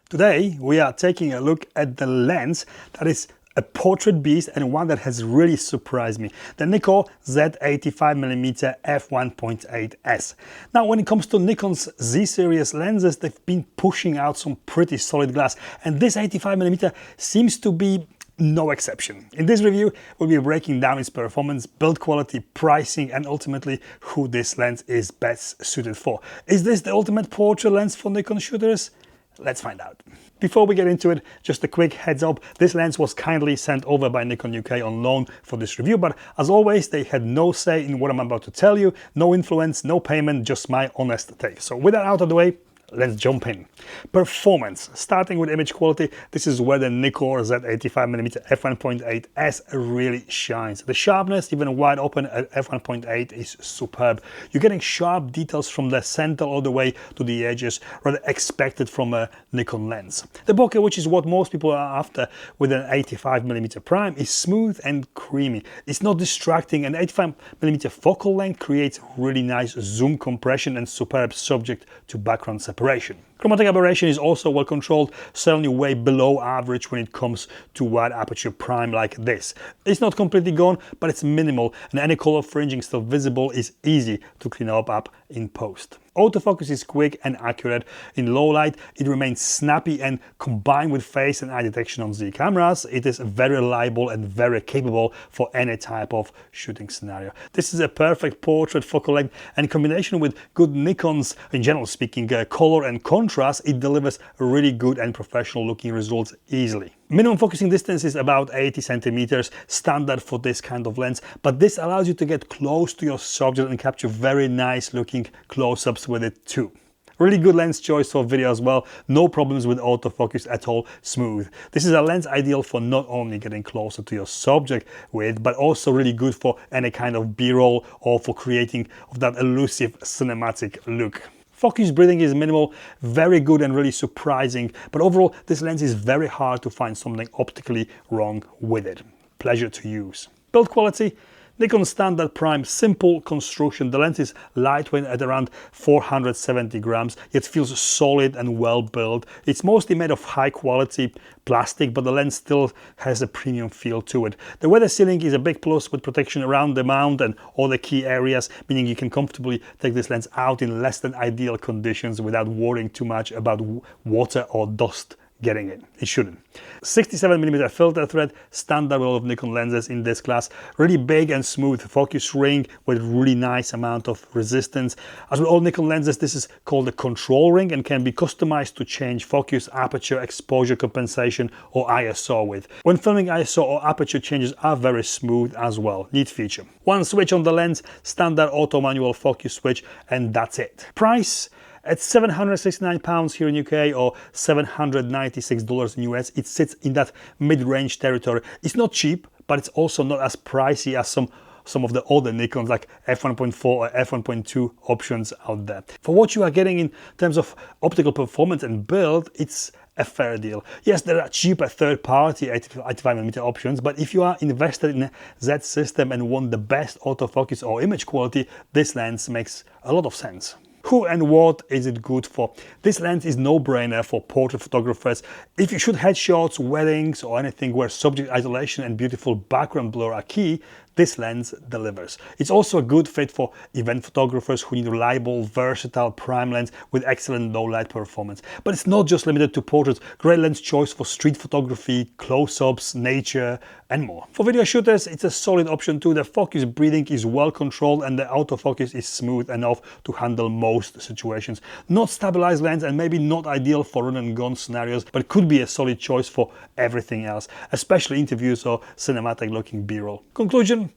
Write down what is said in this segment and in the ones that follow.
Today we are taking a look at the lens that is a portrait beast and one that has really surprised me, the Nikon Z85mm f1.8s. Now when it comes to Nikon's Z series lenses, they've been pushing out some pretty solid glass, and this 85mm seems to be no exception. In this review, we'll be breaking down its performance, build quality, pricing, and ultimately who this lens is best suited for. Is this the ultimate portrait lens for Nikon shooters? Let's find out. Before we get into it, just a quick heads up, this lens was kindly sent over by Nikon UK on loan for this review, but as always, they had no say in what I'm about to tell you, no influence, no payment, just my honest take. So with that out of the way, let's jump in. Performance. Starting with image quality, this is where the Nikon Z85mm f1.8s really shines. The sharpness, even wide open at f1.8, is superb. You're getting sharp details from the center all the way to the edges, rather expected from a Nikon lens. The bokeh, which is what most people are after with an 85mm prime, is smooth and creamy. It's not distracting, and 85mm focal length creates really nice zoom compression and superb subject to background separation. Chromatic aberration is also well controlled, certainly way below average when it comes to wide aperture prime like this. It's not completely gone, but it's minimal, and any color fringing still visible is easy to clean up in post. Autofocus is quick and accurate. In low light, it remains snappy, and combined with face and eye detection on Z cameras, it is very reliable and very capable for any type of shooting scenario. This is a perfect portrait focal length, and in combination with good Nikon's, in general speaking, color and contrast, it delivers really good and professional looking results easily. Minimum focusing distance is about 80 centimeters, standard for this kind of lens, but this allows you to get close to your subject and capture very nice looking close-ups with it too. Really good lens choice for video as well, no problems with autofocus at all, smooth. This is a lens ideal for not only getting closer to your subject with, but also really good for any kind of B-roll or for creating of that elusive cinematic look. Focus breathing is minimal, very good and really surprising, but overall this lens is very hard to find something optically wrong with it. Pleasure to use. Build quality. Nikon standard prime, simple construction. The lens is lightweight at around 470 grams, yet feels solid and well built. It's mostly made of high quality plastic, but the lens still has a premium feel to it. The weather sealing is a big plus with protection around the mount and all the key areas, meaning you can comfortably take this lens out in less than ideal conditions without worrying too much about water or dust getting in. It shouldn't. 67mm filter thread, standard with all of Nikon lenses in this class. Really big and smooth focus ring with really nice amount of resistance. As with all Nikon lenses, this is called a control ring and can be customized to change focus, aperture, exposure compensation or ISO with. When filming, ISO or aperture changes are very smooth as well. Neat feature. One switch on the lens, standard auto manual focus switch, and that's it. Price? At £769 here in UK or $796 in US, it sits in that mid-range territory. It's not cheap, but it's also not as pricey as some of the older Nikons like f1.4 or f1.2 options out there. For what you are getting in terms of optical performance and build, it's a fair deal. Yes, there are cheaper third-party 85mm options, but if you are invested in a Z system and want the best autofocus or image quality, this lens makes a lot of sense. Who and what is it good for? This lens is no-brainer for portrait photographers. If you shoot headshots, weddings or anything where subject isolation and beautiful background blur are key, this lens delivers. It's also a good fit for event photographers who need reliable, versatile prime lens with excellent low light performance. But it's not just limited to portraits. Great lens choice for street photography, close-ups, nature and more. For video shooters, it's a solid option too. The focus breathing is well controlled and the autofocus is smooth enough to handle most situations. Not stabilized lens and maybe not ideal for run and gun scenarios, but could be a solid choice for everything else, especially interviews or cinematic looking B-roll. Conclusion?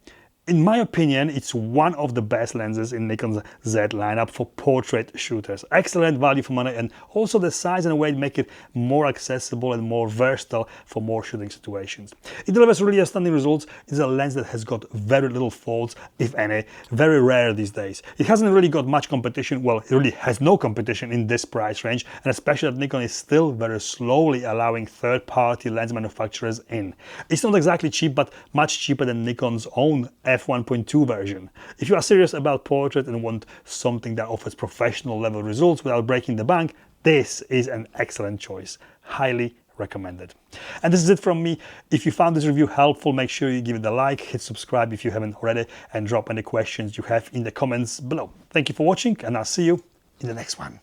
In my opinion, it's one of the best lenses in Nikon's Z lineup for portrait shooters. Excellent value for money, and also the size and weight make it more accessible and more versatile for more shooting situations. It delivers really outstanding results. It's a lens that has got very little faults, if any, very rare these days. It hasn't really got much competition. Well, it really has no competition in this price range, and especially that Nikon is still very slowly allowing third-party lens manufacturers in. It's not exactly cheap, but much cheaper than Nikon's own f1.2 version. If you are serious about portrait and want something that offers professional level results without breaking the bank, this is an excellent choice. Highly recommended. And this is it from me. If you found this review helpful, make sure you give it a like, hit subscribe if you haven't already, and drop any questions you have in the comments below. Thank you for watching, and I'll see you in the next one.